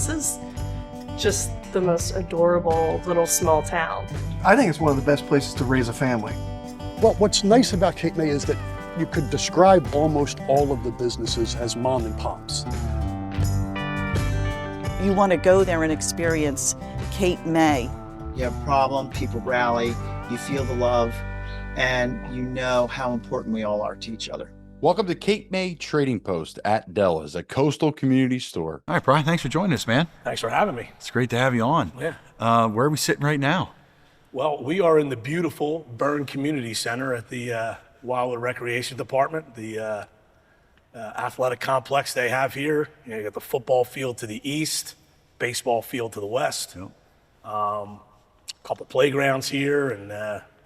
This is just the most adorable little small town. I think it's one of the best places to raise a family. Well, what's nice about Cape May is that you could describe almost all of the businesses as mom and pops. You want to go there and experience Cape May. You have a problem, people rally, you feel the love, and you know how important we all are to each other. Welcome to Cape May Trading Post at Della's, a coastal community store. All right, Brian, thanks for joining us, man. Thanks for having me. It's great to have you on. Yeah. Where are we sitting right now? Well, we are in the beautiful Byrne Community Center at the Wildwood Recreation Department, the athletic complex they have here. You got the football field to the east, baseball field to the west. Yep. A couple playgrounds here,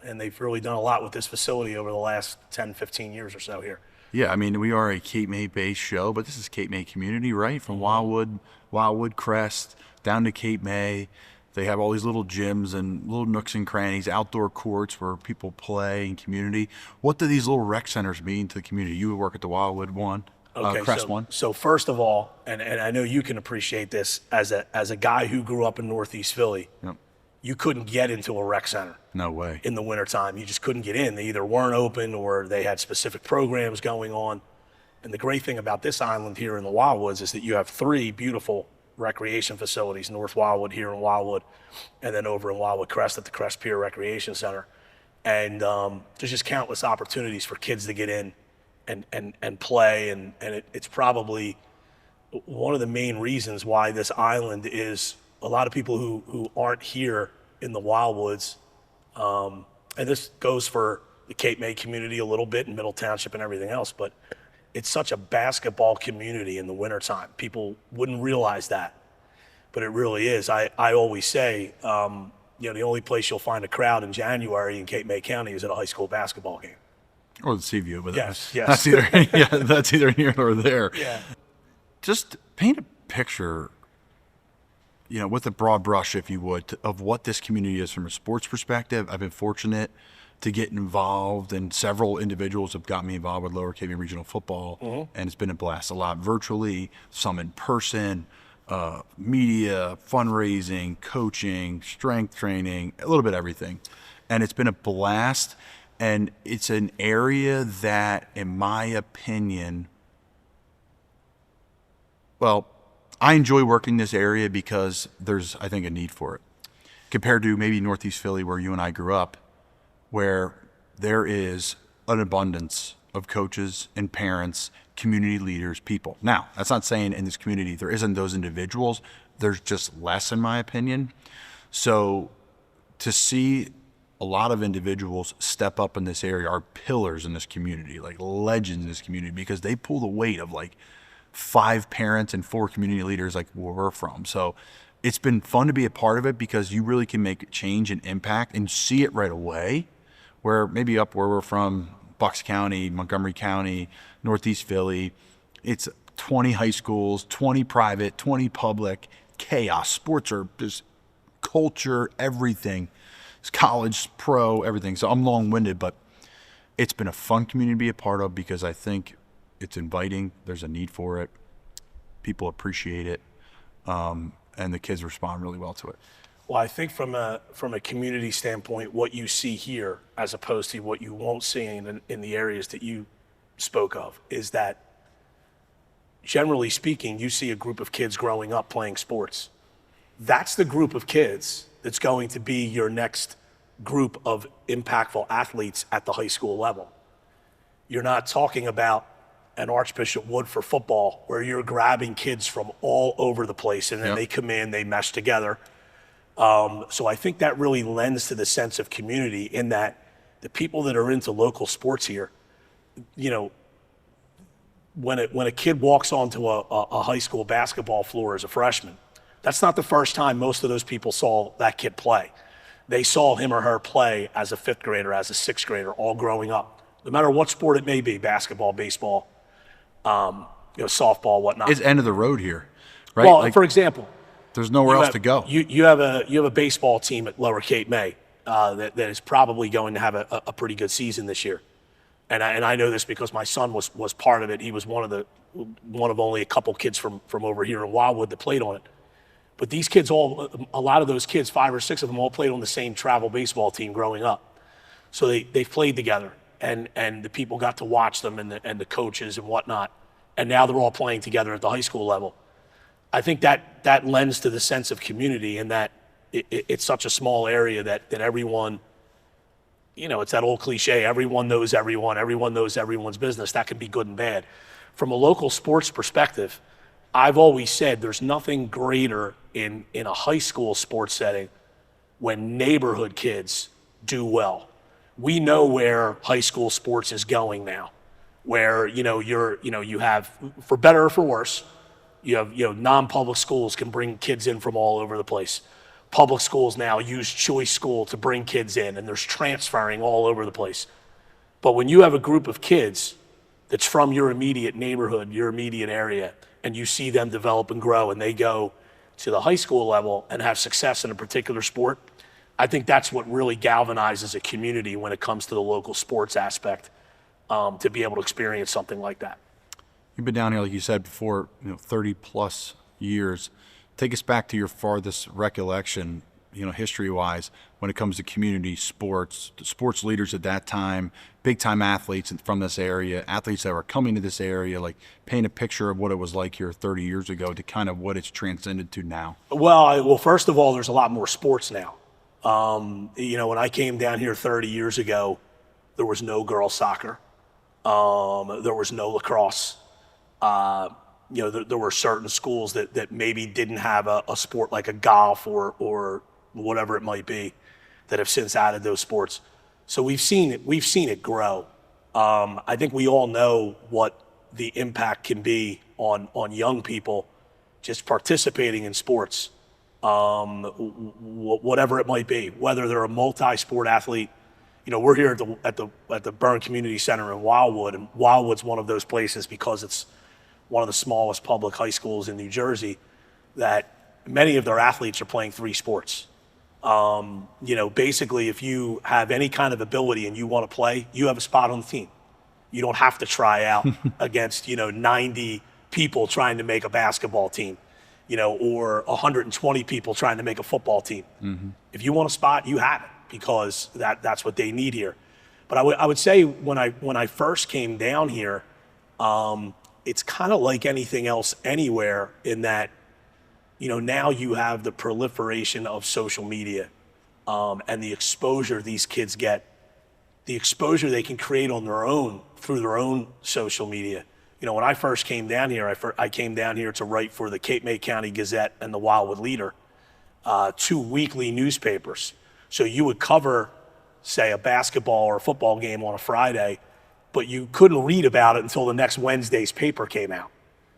and they've really done a lot with this facility over the last 10, 15 years or so here. Yeah, I mean, we are a Cape May-based show, but this is Cape May community, right? From Wildwood Crest, down to Cape May. They have all these little gyms and little nooks and crannies, outdoor courts where people play in community. What do these little rec centers mean to the community? You work at the Wildwood one, Crest one. So first of all, and I know you can appreciate this, as a guy who grew up in Northeast Philly, Yep. you couldn't get into a rec center. No way. In the wintertime. You just couldn't get in. They either weren't open or they had specific programs going on. And the great thing about this island here in the Wildwoods is that you have 3 beautiful recreation facilities, North Wildwood here in Wildwood, and then over in Wildwood Crest at the Crest Pier Recreation Center. And there's just countless opportunities for kids to get in and play. And it's probably one of the main reasons why this island is a lot of people who aren't here in the Wildwoods, and this goes for the Cape May community a little bit in Middle Township and everything else, but it's such a basketball community in the wintertime. People wouldn't realize that, but it really is. I always say, the only place you'll find a crowd in January in Cape May County is at a high school basketball game. Or the Seaview, but Yes. that's either here or there. Yeah. Just paint a picture, with a broad brush, if you would, of what this community is from a sports perspective. I've been fortunate to get involved, and several individuals have got me involved with Lower Cape May Regional Football, and it's been a blast. A lot virtually, some in person, media, fundraising, coaching, strength training, a little bit of everything. And it's been a blast, and it's an area that, in my opinion, I enjoy working this area because there's, I think, a need for it. Compared to maybe Northeast Philly, where you and I grew up, where there is an abundance of coaches and parents, community leaders, people. Now, that's not saying in this community there isn't those individuals. There's just less, in my opinion. So to see a lot of individuals step up in this area are pillars in this community, like legends in this community, because they pull the weight of 5 parents and 4 community leaders like where we're from. So it's been fun to be a part of it because you really can make change and impact and see it right away. Where maybe up where we're from, Bucks County, Montgomery County, Northeast Philly, it's 20 high schools, 20 private, 20 public, chaos. Sports are just culture, everything. It's college, pro, everything. So I'm long-winded, but it's been a fun community to be a part of because I think it's inviting. There's a need for it. People appreciate it, and the kids respond really well to it. Well, I think from a community standpoint, what you see here, as opposed to what you won't see in the areas that you spoke of, is that generally speaking, you see a group of kids growing up playing sports. That's the group of kids that's going to be your next group of impactful athletes at the high school level. You're not talking about an Archbishop Wood for football where you're grabbing kids from all over the place and then they come in, they mesh together. So I think that really lends to the sense of community in that the people that are into local sports here, when a kid walks onto a high school basketball floor as a freshman, that's not the first time most of those people saw that kid play. They saw him or her play as a 5th grader, as a 6th grader, all growing up. No matter what sport it may be, basketball, baseball, softball, whatnot. It's end of the road here, right? Well, for example, there's nowhere else to go. You have a baseball team at Lower Cape May that is probably going to have a pretty good season this year, and I know this because my son was part of it. He was one of only a couple kids from over here in Wildwood that played on it. But these kids a lot of those kids, 5 or 6 of them all played on the same travel baseball team growing up. So they played together, and the people got to watch them, and the coaches and whatnot. And now they're all playing together at the high school level. I think that lends to the sense of community, and that it's such a small area that everyone, it's that old cliche, everyone knows everyone's business. That can be good and bad. From a local sports perspective, I've always said there's nothing greater in a high school sports setting when neighborhood kids do well. We know where high school sports is going now, where you have, for better or for worse, you have non-public schools can bring kids in from all over the place. Public schools now use choice school to bring kids in, and there's transferring all over the place. But when you have a group of kids that's from your immediate neighborhood, your immediate area, and you see them develop and grow, and they go to the high school level and have success in a particular sport, I think that's what really galvanizes a community when it comes to the local sports aspect, to be able to experience something like that. You've been down here, like you said before, 30 plus years. Take us back to your farthest recollection, history-wise, when it comes to community sports, the sports leaders at that time, big-time athletes from this area, athletes that were coming to this area, like paint a picture of what it was like here 30 years ago to kind of what it's transcended to now. Well, first of all, there's a lot more sports now. When I came down here 30 years ago, there was no girls soccer. There was no lacrosse. There were certain schools that maybe didn't have a sport like a golf or whatever it might be, that have since added those sports. So we've seen it grow. I think we all know what the impact can be on young people just participating in sports, whatever it might be, whether they're a multi-sport athlete. We're here at the Byrne Community Center in Wildwood, and Wildwood's one of those places because it's one of the smallest public high schools in New Jersey, that many of their athletes are playing 3 sports. Basically, if you have any kind of ability and you want to play, you have a spot on the team. You don't have to try out against, 90 people trying to make a basketball team, or 120 people trying to make a football team. Mm-hmm. If you want a spot, you have it, because that's what they need here. But I would say when I first came down here, it's kind of like anything else anywhere, in that, now you have the proliferation of social media, and the exposure these kids get, the exposure they can create on their own through their own social media. When I first came down here, I came down here to write for the Cape May County Gazette and the Wildwood Leader, 2 weekly newspapers. So you would cover, say, a basketball or a football game on a Friday, but you couldn't read about it until the next Wednesday's paper came out.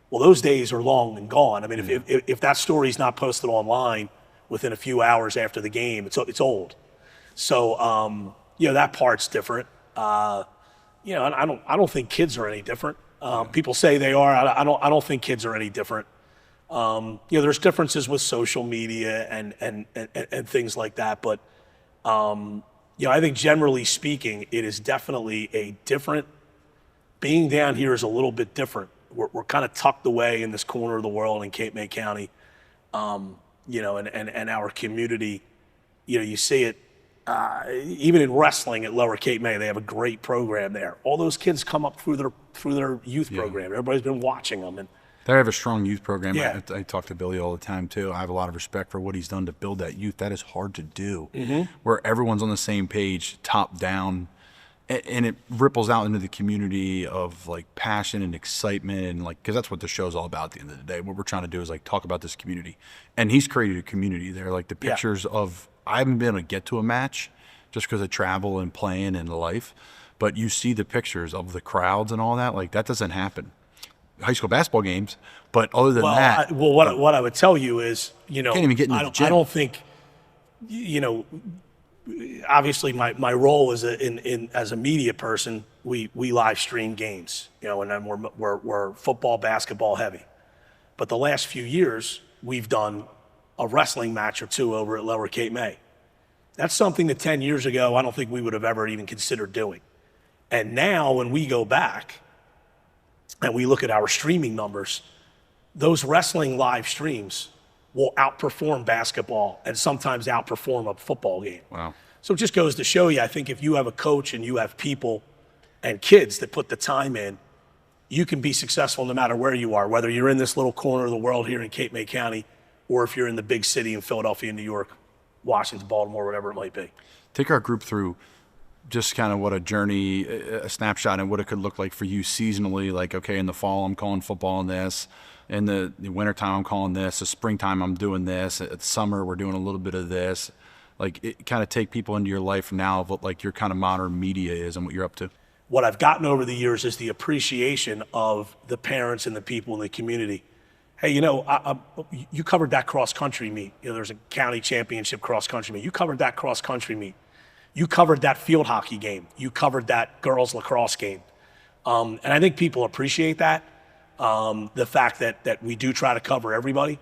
Well, those days are long and gone. I mean, if that story's not posted online within a few hours after the game, it's old. So, that part's different. I don't think kids are any different. People say they are. I don't think kids are any different. There's differences with social media and things like that, but I think generally speaking, it is definitely a different. Being down here is a little bit different. We're kind of tucked away in this corner of the world in Cape May County, and our community. You see it even in wrestling at Lower Cape May. They have a great program there. All those kids come up through their youth program. Everybody's been watching them, and They have a strong youth program. Yeah. I talk to Billy all the time too. I have a lot of respect for what he's done to build that youth. That is hard to do, where everyone's on the same page, top down. And it ripples out into the community of like passion and excitement, and like, because that's what the show's all about at the end of the day. What we're trying to do is like talk about this community, and he's created a community there. Like the pictures of, I haven't been able to get to a match just because of travel and playing and life, but you see the pictures of the crowds and all that. Like that doesn't happen. High school basketball games, but other than that, what I would tell you is, can't even get into the gym. I don't think, obviously my role as a media person, we live stream games, and then we're football, basketball heavy. But the last few years, we've done a wrestling match or two over at Lower Cape May. That's something that 10 years ago, I don't think we would have ever even considered doing. And now when we go back and we look at our streaming numbers, those wrestling live streams will outperform basketball and sometimes outperform a football game. Wow. So it just goes to show you, I think if you have a coach and you have people and kids that put the time in, you can be successful no matter where you are, whether you're in this little corner of the world here in Cape May County, or if you're in the big city in Philadelphia, New York, Washington, Baltimore, whatever it might be. Take our group through just kind of what a journey, a snapshot, and what it could look like for you seasonally. Like, okay, in the fall, I'm calling football in this. In the wintertime, I'm calling this. The springtime, I'm doing this. At summer, we're doing a little bit of this. Like, it kind of take people into your life now of what like your kind of modern media is and what you're up to. What I've gotten over the years is the appreciation of the parents and the people in the community. Hey, you know, you covered that cross-country meet. You know, there's a county championship cross-country meet. You covered that cross-country meet. You covered that field hockey game. You covered that girls lacrosse game. And I think people appreciate that, the fact that we do try to cover everybody.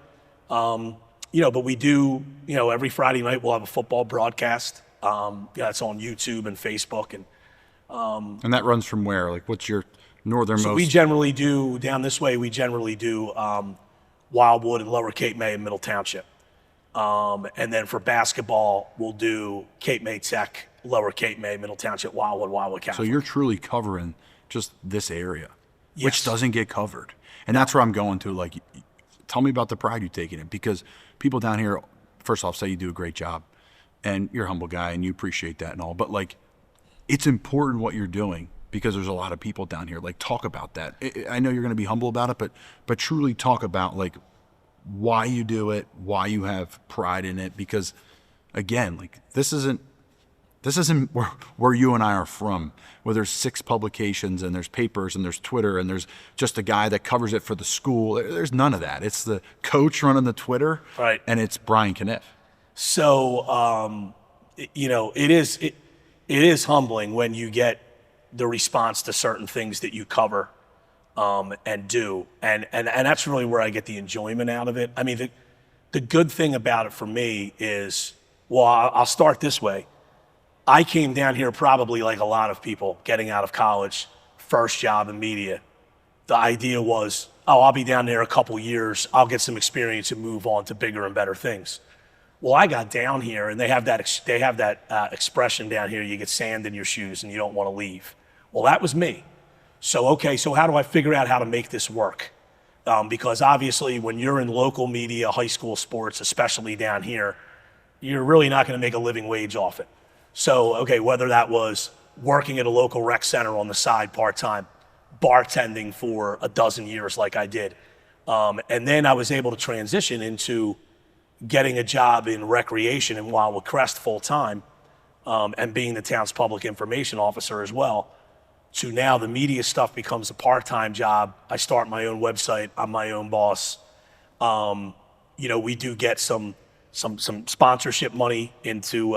You know, but we do, you know, every Friday night we'll have a football broadcast. Yeah, it's on YouTube and Facebook. And that runs from where? Like, what's your northernmost? So we generally do, down this way, we generally do Wildwood and Lower Cape May and Middle Township. And then for basketball, we'll do Cape May Tech, Lower Cape May, Middle Township, Wildwood So Catholic. you're truly covering just this area, Yes. which doesn't get covered. And that's where I'm going to. Like, tell me about the pride you take in it, because people down here, first off, say you do a great job, and you're a humble guy, and you appreciate that and all. But like, it's important what you're doing because there's a lot of people down here. Like, talk about that. I know you're going to be humble about it, but truly talk about like why you do it, why you have pride in it. Because again, like this isn't where you and I are from, where there's 6 publications and there's papers and there's Twitter and there's just a guy that covers it for the school. There's none of that. It's the coach running the Twitter, Right. And it's Brian Cunniff. So, you know, it is humbling when you get the response to certain things that you cover and do. And that's really where I get the enjoyment out of it. I mean, the good thing about it for me is, well, I'll start this way. I came down here probably like a lot of people getting out of college, first job in media. The idea was, oh, I'll be down there a couple years. I'll get some experience and move on to bigger and better things. Well, I got down here, and they have that expression down here, you get sand in your shoes and you don't want to leave. Well, that was me. So, okay, so how do I figure out how to make this work? Because obviously when you're in local media, high school sports, especially down here, you're really not going to make a living wage off it. So, okay, whether that was working at a local rec center on the side part-time, bartending for a dozen years like I did, and then I was able to transition into getting a job in recreation in Wildwood Crest full-time, and being the town's public information officer as well, to now the media stuff becomes a part-time job. I start my own website. I'm my own boss. You know, we do get some sponsorship money into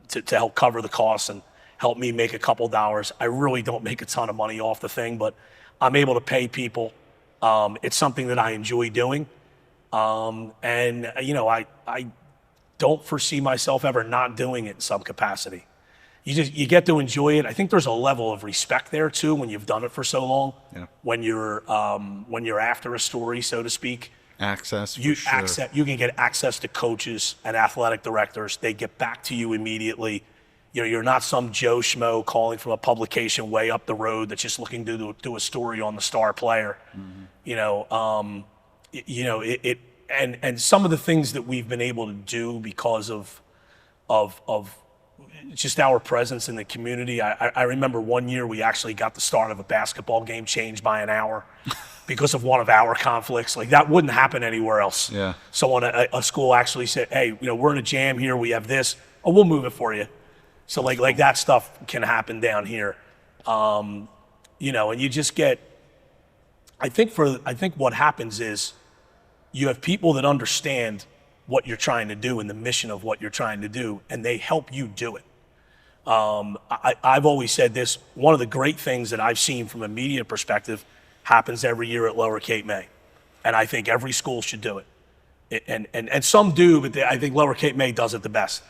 to help cover the costs and help me make a couple dollars. I really don't make a ton of money off the thing, but I'm able to pay people. It's something that I enjoy doing. And you know, I don't foresee myself ever not doing it in some capacity. You get to enjoy it. I think there's a level of respect there too when you've done it for so long. Yeah. When you're after a story, so to speak. Access. You sure. you can get access to coaches and athletic directors. They get back to you immediately. You know, you're not some Joe Schmo calling from a publication way up the road that's just looking to do a story on the star player. Mm-hmm. You know, and some of the things that we've been able to do because of just our presence in the community. I remember one year we actually got the start of a basketball game changed by an hour because of one of our conflicts. Like that wouldn't happen anywhere else. Yeah. Someone, a school actually said, hey, you know, we're in a jam here. We have this. Oh, we'll move it for you. So like that stuff can happen down here. You know, and you just get, I think what happens is you have people that understand what you're trying to do and the mission of what you're trying to do, and they help you do it. I've always said this, one of the great things that I've seen from a media perspective happens every year at Lower Cape May. And I think every school should do it. And some do, but I think Lower Cape May does it the best.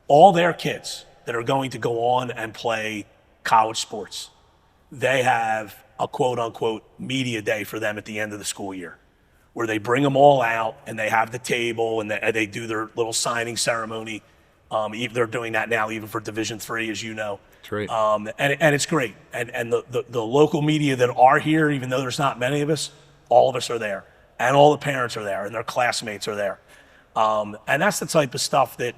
All their kids that are going to go on and play college sports, they have a quote unquote media day for them at the end of the school year, where they bring them all out and they have the table and they do their little signing ceremony. They're doing that now even for Division III, as you know. That's right. And it's great. And the local media that are here, even though there's not many of us, all of us are there. And all the parents are there and their classmates are there. And that's the type of stuff that,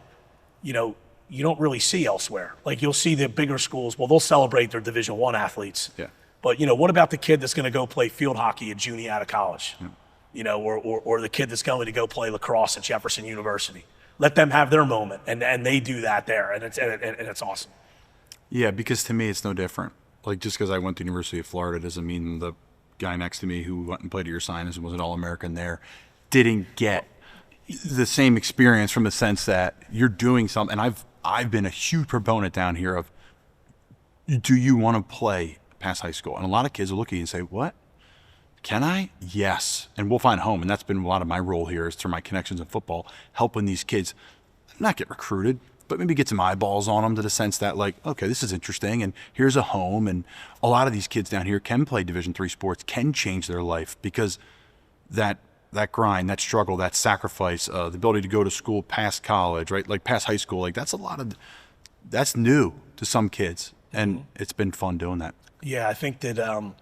you know, you don't really see elsewhere. Like you'll see the bigger schools, well, they'll celebrate their Division I athletes. Yeah. But, you know, what about the kid that's going to go play field hockey at Juniata College? Yeah. You know, or the kid that's going to go play lacrosse at Jefferson University. Let them have their moment, and they do that there, and it's awesome. Yeah, because to me it's no different. Like just because I went to the University of Florida doesn't mean the guy next to me who went and played at your Sinus and was an All-American there didn't get the same experience from the sense that you're doing something. And I've been a huge proponent down here of, do you want to play past high school? And a lot of kids will look at you and say, what? Can I? Yes. And we'll find home. And that's been a lot of my role here is through my connections in football, helping these kids not get recruited, but maybe get some eyeballs on them to the sense that like, okay, this is interesting and here's a home. And a lot of these kids down here can play Division III sports, can change their life because that grind, that struggle, that sacrifice, the ability to go to school past college, right? Like past high school, like that's new to some kids. And it's been fun doing that. Yeah, I think that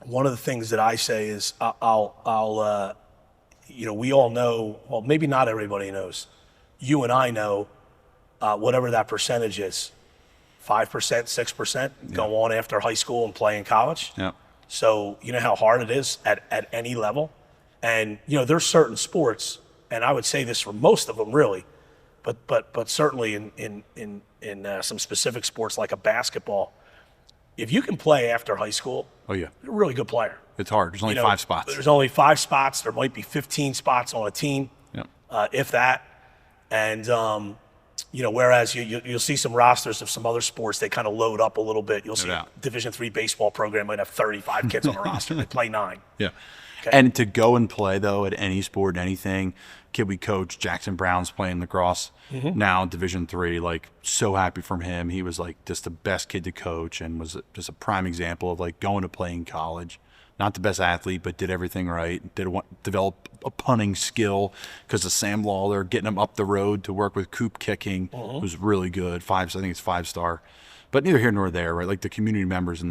one of the things that I say is you know, we all know, well, maybe not everybody knows. You and I know whatever that percentage is, 5%, 6% go on after high school and play in college. Yeah. So you know how hard it is at any level. And, you know, there's certain sports, and I would say this for most of them really, but certainly in some specific sports like a basketball, if you can play after high school, Oh yeah. you're a really good player. It's hard. There's only You know, 5 spots. There's only 5 spots. There might be 15 spots on a team, Yeah. if that. And, you know, whereas you'll see some rosters of some other sports, they kind of load up a little bit. You'll see a doubt. Division III baseball program might have 35 kids on a roster. They play 9. Yeah. Okay. And to go and play though at any sport, anything, kid we coach, Jackson Brown's playing lacrosse now, Division III. Like so happy from him. He was like just the best kid to coach and was just a prime example of like going to play in college. Not the best athlete, but did everything right. Develop a punting skill because of Sam Lawler getting him up the road to work with coop kicking was really good. I think it's 5-star, but neither here nor there, right? Like the community members in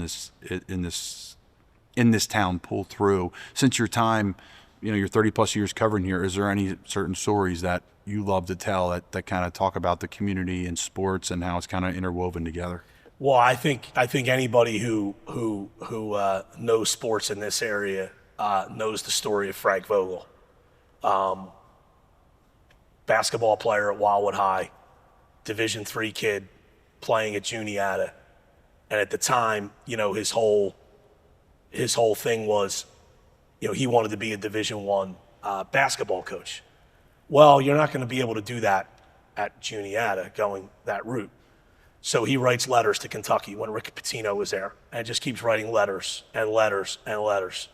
this town pull through. Since your time, you know, your 30 plus years covering here, is there any certain stories that you love to tell that kind of talk about the community and sports and how it's kind of interwoven together? Well, I think anybody who knows sports in this area knows the story of Frank Vogel, basketball player at Wildwood High, Division III kid playing at Juniata, and at the time, you know, his whole thing was, you know, he wanted to be a Division I basketball coach. Well, you're not going to be able to do that at Juniata going that route. So he writes letters to Kentucky when Rick Pitino was there, and just keeps writing letters and letters and letters.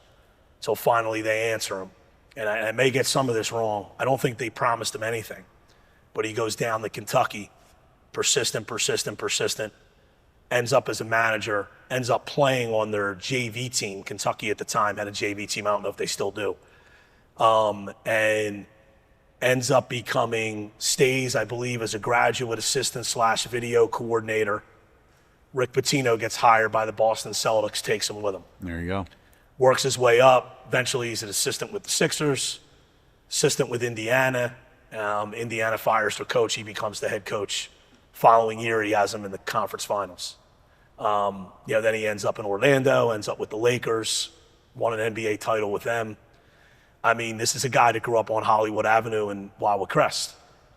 So finally they answer him. And I may get some of this wrong. I don't think they promised him anything. But he goes down to Kentucky, persistent, ends up as a manager, ends up playing on their JV team. Kentucky at the time had a JV team. I don't know if they still do. And ends up stays, I believe, as a graduate assistant / video coordinator. Rick Pitino gets hired by the Boston Celtics, takes him with him. There you go. Works his way up. Eventually he's an assistant with the Sixers, assistant with Indiana. Indiana fires their coach. He becomes the head coach. Following year, he has him in the conference finals. You know, then he ends up in Orlando, ends up with the Lakers, won an NBA title with them. I mean, this is a guy that grew up on Hollywood Avenue in Wildwood Crest,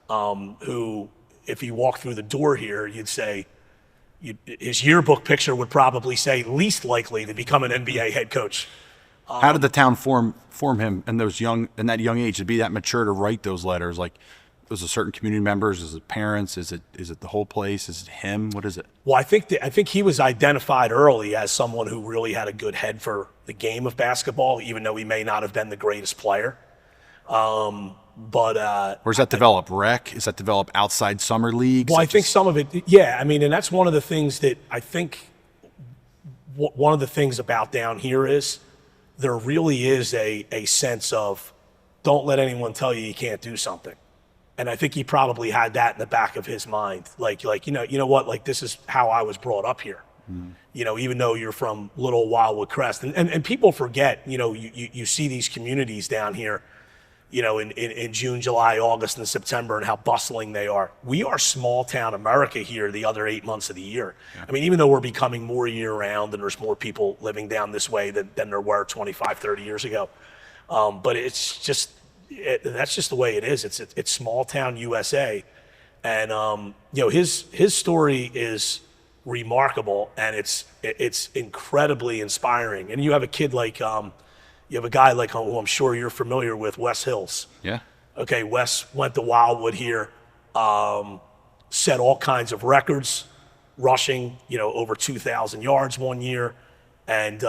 who, if he walked through the door here, you'd say, his yearbook picture would probably say least likely to become an NBA head coach. How did the town form him in that young age to be that mature to write those letters? Like, was it certain community members? Is it parents? Is it the whole place? Is it him? What is it? Well, I think he was identified early as someone who really had a good head for the game of basketball, even though he may not have been the greatest player. Where's that develop? Rec? Is that develop outside summer leagues? Well, I think some of it, yeah. I mean, and that's one of the things that I think. One of the things about down here is there really is a sense of don't let anyone tell you can't do something. And I think he probably had that in the back of his mind. Like, you know what, like this is how I was brought up here. You know, even though you're from little Wildwood Crest. And people forget, you know, you see these communities down here, you know, in June, July, August, and September, and how bustling they are. We are small town America here the other 8 months of the year. I mean, even though we're becoming more year round and there's more people living down this way than there were 25, 30 years ago. But it's just, that's just the way it is. It's small town USA. And, you know, his story is remarkable, and it's incredibly inspiring. And you have a kid like, you have a guy like who I'm sure you're familiar with, Wes Hills. Yeah. Okay, Wes went to Wildwood here, set all kinds of records, rushing, you know, over 2,000 yards one year. And,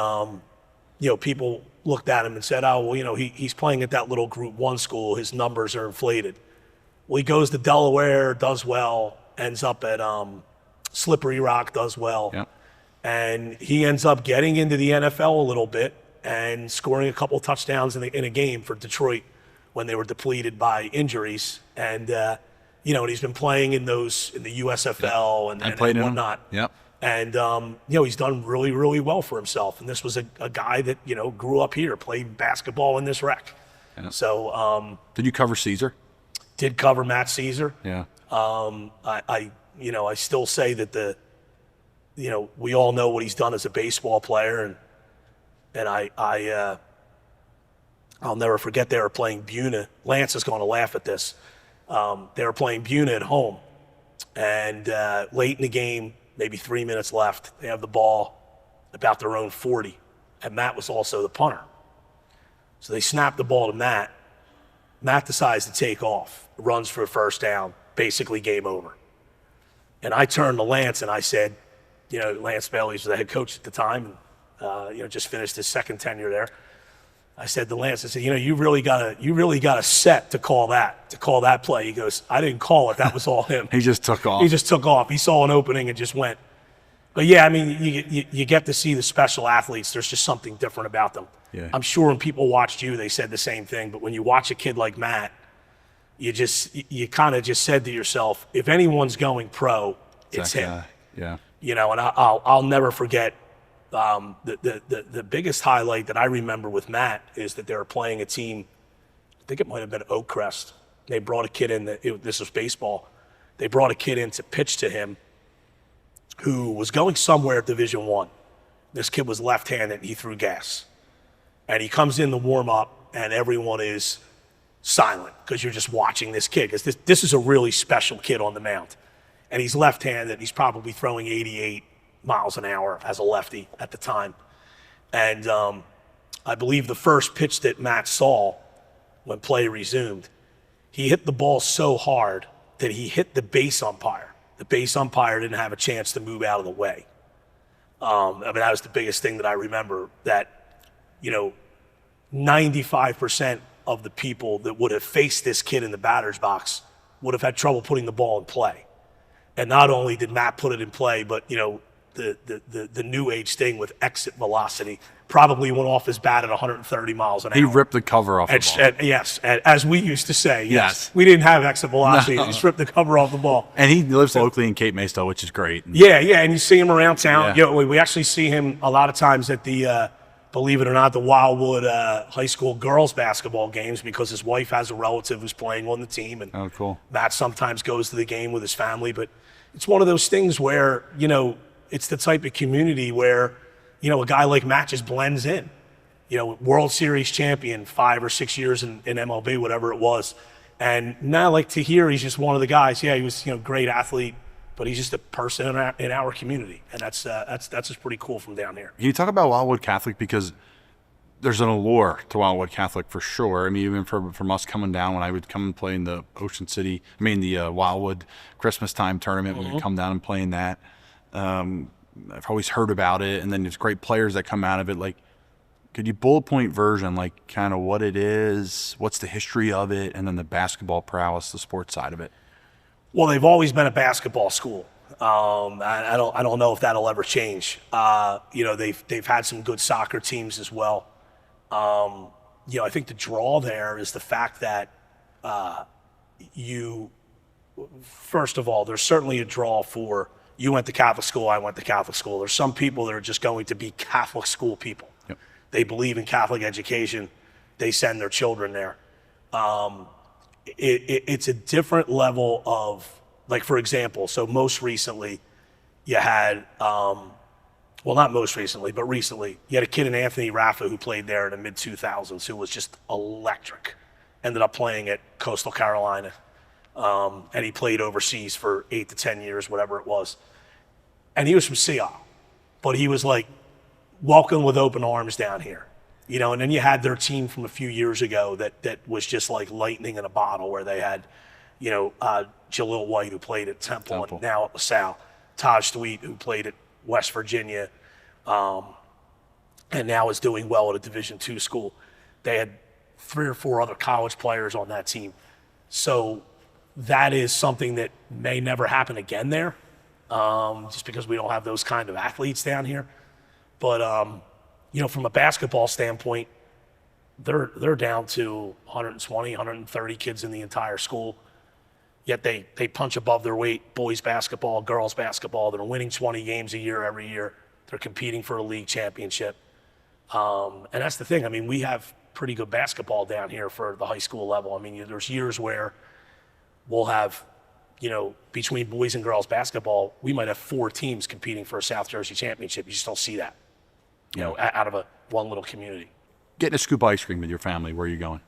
you know, people looked at him and said, oh, well, you know, he's playing at that little Group 1 school. His numbers are inflated. Well, he goes to Delaware, does well, ends up at Slippery Rock, does well. Yep. And he ends up getting into the NFL a little bit and scoring a couple touchdowns in a game for Detroit when they were depleted by injuries. And, you know, and he's been playing in the USFL and whatnot. Yep. And, you know, he's done really, really well for himself. And this was a guy that, you know, grew up here, played basketball in this rec. Yeah. So. Did you cover Caesar? Did cover Matt Caesar. Yeah. You know, I still say that you know, we all know what he's done as a baseball player. And I'll never forget they were playing Buna. Lance is going to laugh at this. They were playing Buna at home. And late in the game, maybe 3 minutes left, they have the ball about their own 40. And Matt was also the punter. So they snap the ball to Matt. Matt decides to take off, runs for a first down, basically game over. And I turned to Lance and I said, you know, Lance Bailey was the head coach at the time, and you know, just finished his second tenure there. I said to Lance, I said, you know, you really got a set to call that play. He goes, I didn't call it. That was all him. He just took off. He just took off. He saw an opening and just went. But yeah, I mean, you get to see the special athletes. There's just something different about them. Yeah. I'm sure when people watched you, they said the same thing. But when you watch a kid like Matt, you kind of just said to yourself, if anyone's going pro, it's him. Yeah. You know, and I'll never forget the biggest highlight that I remember with Matt is that they were playing a team. I think it might have been Oakcrest. They brought a kid in. This was baseball. They brought a kid in to pitch to him, who was going somewhere at Division I. This kid was left-handed. And he threw gas, and he comes in to warm up, and everyone is silent because you're just watching this kid, because this is a really special kid on the mound. And he's left-handed. He's probably throwing 88 miles an hour as a lefty at the time. And I believe the first pitch that Matt saw when play resumed, he hit the ball so hard that he hit the base umpire. The base umpire didn't have a chance to move out of the way. I mean, that was the biggest thing that I remember, that, you know, 95% of the people that would have faced this kid in the batter's box would have had trouble putting the ball in play. And not only did Matt put it in play, but, you know, the new age thing with exit velocity probably went off his bat at 130 miles an hour. He ripped the cover off the ball. Yes, as we used to say. Yes. We didn't have exit velocity. No. He just ripped the cover off the ball. And he lives locally in Cape May still, which is great. Yeah, and you see him around town. Yeah. You know, we actually see him a lot of times at the, believe it or not, the Wildwood high school girls basketball games, because his wife has a relative who's playing on the team. And Oh, cool. Matt sometimes goes to the game with his family. But it's one of those things where, you know, it's the type of community where, you know, a guy like Matt just blends in. You know, World Series champion 5 or 6 years in MLB, whatever it was. And now, like, to hear he's just one of the guys. Yeah, he was, you know, great athlete, but he's just a person in our community. And that's just pretty cool from down here. Can you talk about Wildwood Catholic? Because there's an allure to Wildwood Catholic for sure. I mean, even from us coming down, when I would come and play in the the Wildwood Christmas time tournament, we would come down and play in that. I've always heard about it, and then there's great players that come out of it. Like, could you bullet point version, like, kind of what it is, what's the history of it, and then the basketball prowess, the sports side of it? Well, they've always been a basketball school. I don't know if that'll ever change. You know, they've had some good soccer teams as well. I think the draw there is the fact that first of all, there's certainly a draw for you went to Catholic school, I went to Catholic school. There's some people that are just going to be Catholic school people. Yep. They believe in Catholic education. They send their children there. It's a different level of, like, for example, so most recently you had, not most recently, but recently, you had a kid in Anthony Raffa who played there in the mid-2000s who was just electric. Ended up playing at Coastal Carolina. And he played overseas for 8 to 10 years, whatever it was. And he was from Seattle, but he was like welcomed with open arms down here, and then you had their team from a few years ago that was just like lightning in a bottle, where they had, Jalil White, who played at Temple. And now at LaSalle, Taj Thweet, who played at West Virginia, and now is doing well at a Division II school. They had 3 or 4 other college players on that team. So that is something that may never happen again there, just because we don't have those kind of athletes down here. But, from a basketball standpoint, they're down to 120, 130 kids in the entire school. Yet they punch above their weight, boys basketball, girls basketball. They're winning 20 games a year every year. They're competing for a league championship. And that's the thing. I mean, we have pretty good basketball down here for the high school level. I mean, there's years where we'll have, between boys and girls basketball, we might have 4 teams competing for a South Jersey championship. You just don't see that, out of one little community. Getting a scoop of ice cream with your family, where are you going?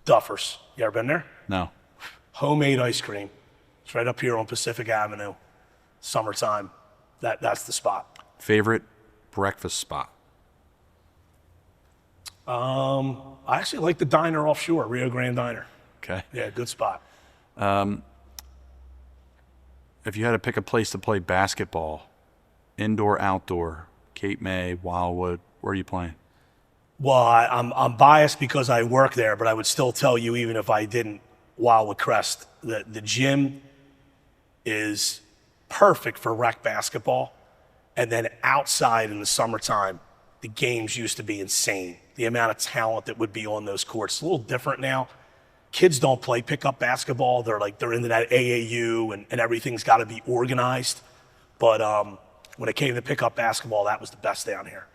Duffers. You ever been there? No. Homemade ice cream. It's right up here on Pacific Avenue. Summertime. That's the spot. Favorite breakfast spot? I actually like the diner offshore, Rio Grande Diner. Okay. Yeah, good spot. If you had to pick a place to play basketball, indoor, outdoor, Cape May, Wildwood, where are you playing? Well, I'm biased because I work there, but I would still tell you, even if I didn't, Wildwood Crest, the gym is perfect for rec basketball. And then outside in the summertime, the games used to be insane. The amount of talent that would be on those courts. It's a little different now. Kids don't play pickup basketball. They're into that AAU and everything's got to be organized. But when it came to pickup basketball, that was the best down here.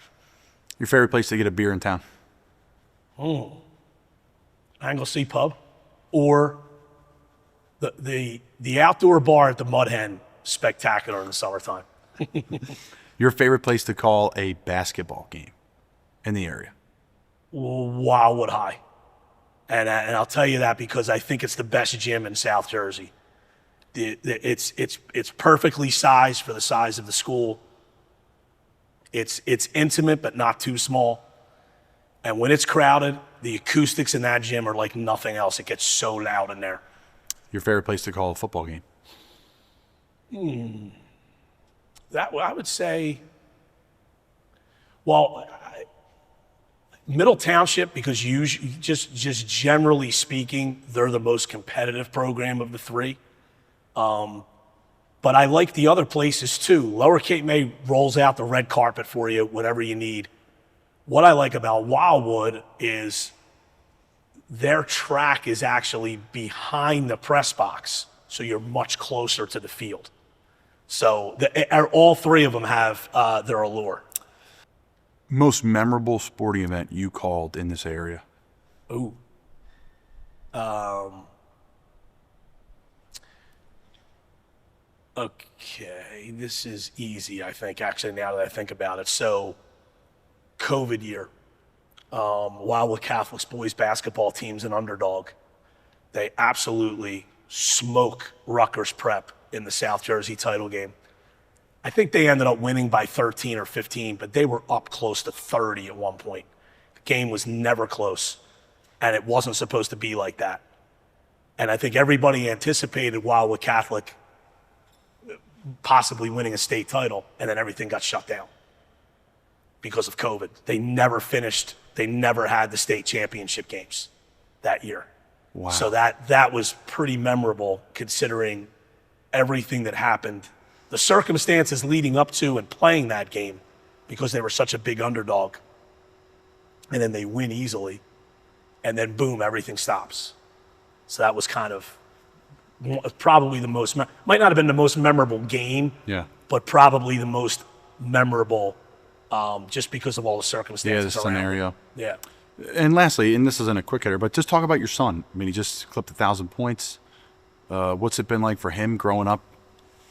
Your favorite place to get a beer in town? Anglesey Pub, or the outdoor bar at the Mud Hen, spectacular in the summertime. Your favorite place to call a basketball game in the area? Wildwood High. And I'll tell you that because I think it's the best gym in South Jersey. It's perfectly sized for the size of the school. It's intimate but not too small. And when it's crowded, the acoustics in that gym are like nothing else. It gets so loud in there. Your favorite place to call a football game? That I would say, Middle Township, because just generally speaking, they're the most competitive program of the 3. But I like the other places too. Lower Cape May rolls out the red carpet for you, whatever you need. What I like about Wildwood is their track is actually behind the press box, so you're much closer to the field. So all 3 of them have their allure. Most memorable sporting event you called in this area? Ooh. Okay, this is easy, I think, actually, now that I think about it. So, COVID year, Wildwood Catholic's boys basketball team's an underdog. They absolutely smoke Rutgers Prep in the South Jersey title game. I think they ended up winning by 13 or 15, but they were up close to 30 at one point. The game was never close, and it wasn't supposed to be like that. And I think everybody anticipated Wildwood Catholic possibly winning a state title, and then everything got shut down because of COVID. They never had the state championship games that year. Wow. So that was pretty memorable considering everything that happened, the circumstances leading up to and playing that game, because they were such a big underdog. and then they win easily, and then boom, everything stops. So that was kind of probably the most, might not have been the most memorable game, Yeah. but probably the most memorable just because of all the circumstances Yeah, the around it. scenario. Yeah. And lastly, and this isn't a quick hitter, but just talk about your son. I mean, he just clipped 1,000 points. What's it been like for him growing up,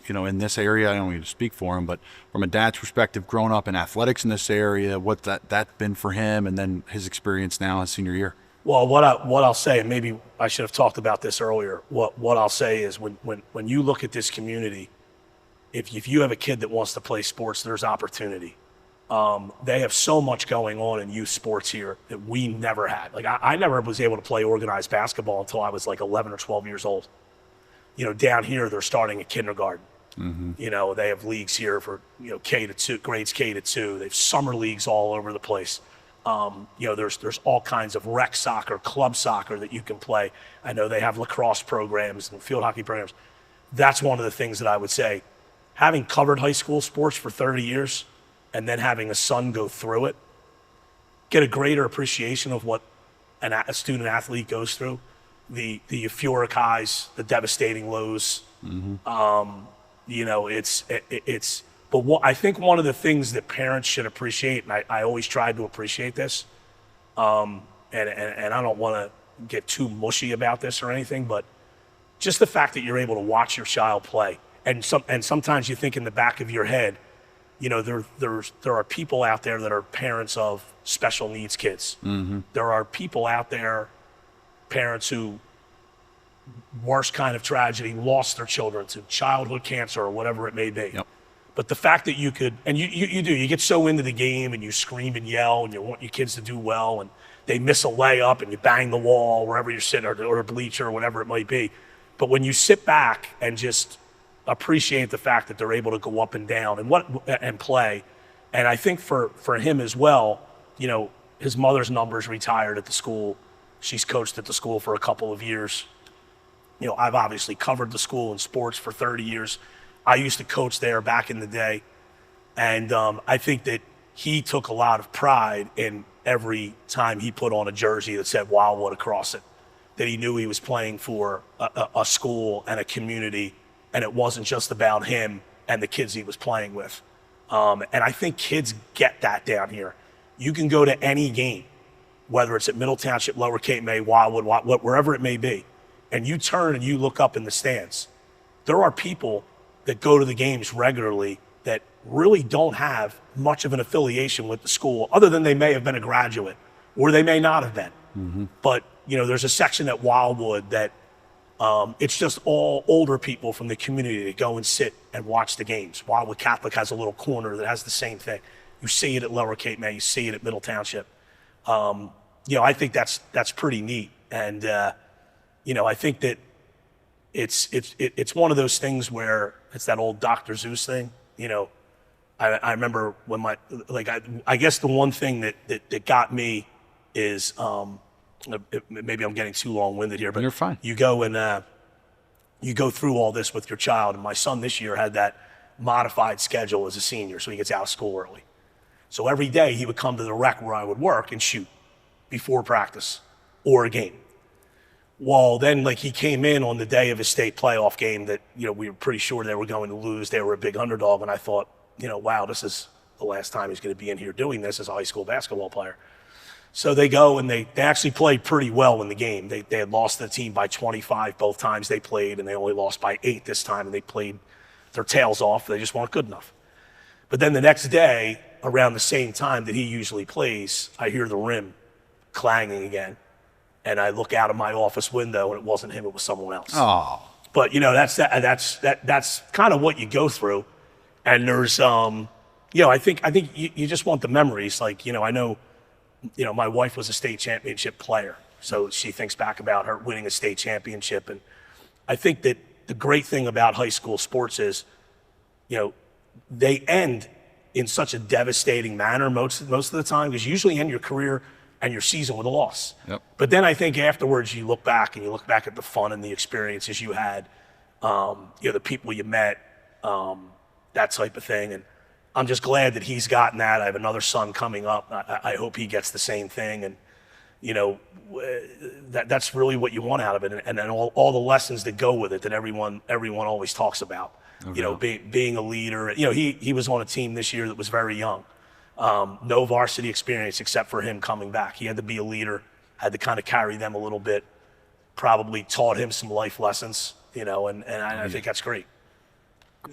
in this area? I don't need to speak for him, but from a dad's perspective, growing up in athletics in this area, what that's been for him, and then his experience now his senior year. Well, what I'll say, and maybe I should have talked about this earlier. What I'll say is when you look at this community, if you have a kid that wants to play sports, there's opportunity. They have so much going on in youth sports here that we never had. Like I never was able to play organized basketball until I was like 11 or 12 years old. Down here they're starting at kindergarten. Mm-hmm. They have leagues here for grades K to 2. They have summer leagues all over the place. There's all kinds of rec soccer, club soccer that you can play. I know they have lacrosse programs and field hockey programs. That's one of the things that I would say. Having covered high school sports for 30 years and then having a son go through it, get a greater appreciation of what a student athlete goes through, the euphoric highs, the devastating lows. Mm-hmm. But I think one of the things that parents should appreciate, and I always tried to appreciate this, and I don't want to get too mushy about this or anything, but just the fact that you're able to watch your child play, and sometimes you think in the back of your head, there are people out there that are parents of special needs kids. Mm-hmm. There are people out there, parents who, worst kind of tragedy, lost their children to childhood cancer or whatever it may be. Yep. But the fact that you could, and you get so into the game and you scream and yell and you want your kids to do well and they miss a layup and you bang the wall wherever you're sitting or a bleacher or whatever it might be. But when you sit back and just appreciate the fact that they're able to go up and down and play, and I think for him as well, his mother's number's retired at the school. She's coached at the school for a couple of years. I've obviously covered the school in sports for 30 years. I used to coach there back in the day. And I think that he took a lot of pride in every time he put on a jersey that said Wildwood across it, that he knew he was playing for a school and a community, and it wasn't just about him and the kids he was playing with. And I think kids get that down here. You can go to any game, whether it's at Middle Township, Lower Cape May, Wildwood, wherever it may be, and you turn and you look up in the stands. There are people that go to the games regularly that really don't have much of an affiliation with the school, other than they may have been a graduate, or they may not have been. Mm-hmm. But, there's a section at Wildwood that it's just all older people from the community that go and sit and watch the games. Wildwood Catholic has a little corner that has the same thing. You see it at Lower Cape May, you see it at Middle Township. I think that's pretty neat. And, I think that it's one of those things where it's that old Dr. Zeus thing. I remember when I guess the one thing that got me is, maybe I'm getting too long-winded here, but you're fine. You go and you go through all this with your child. And my son this year had that modified schedule as a senior, so he gets out of school early. So every day he would come to the rec where I would work and shoot before practice or a game. Well, then he came in on the day of his state playoff game that, we were pretty sure they were going to lose. They were a big underdog. And I thought, wow, this is the last time he's going to be in here doing this as a high school basketball player. So they go and they actually played pretty well in the game. They had lost the team by 25 both times they played, and they only lost by 8 this time, and they played their tails off. They just weren't good enough. But then the next day, around the same time that he usually plays, I hear the rim clanging again. And I look out of my office window, and it wasn't him; it was someone else. Oh, but that's kind of what you go through. And there's, I think you just want the memories. I know, my wife was a state championship player, so she thinks back about her winning a state championship. And I think that the great thing about high school sports is, they end in such a devastating manner most of the time, because you usually end your career and your season with a loss. Yep. But then I think afterwards you look back at the fun and the experiences you had, the people you met, that type of thing. And I'm just glad that he's gotten that. I have another son coming up. I hope he gets the same thing. And, you know, that's really what you want out of it. And then all the lessons that go with it that everyone always talks about. You know, being a leader. You know, he was on a team this year that was very young. No varsity experience except for him coming back. He had to be a leader, had to kind of carry them a little bit, probably taught him some life lessons, you know, and I think that's great.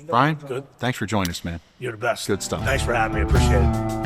Brian, good. Thanks for joining us, man. You're the best. Good stuff. Thanks for having me. Appreciate it.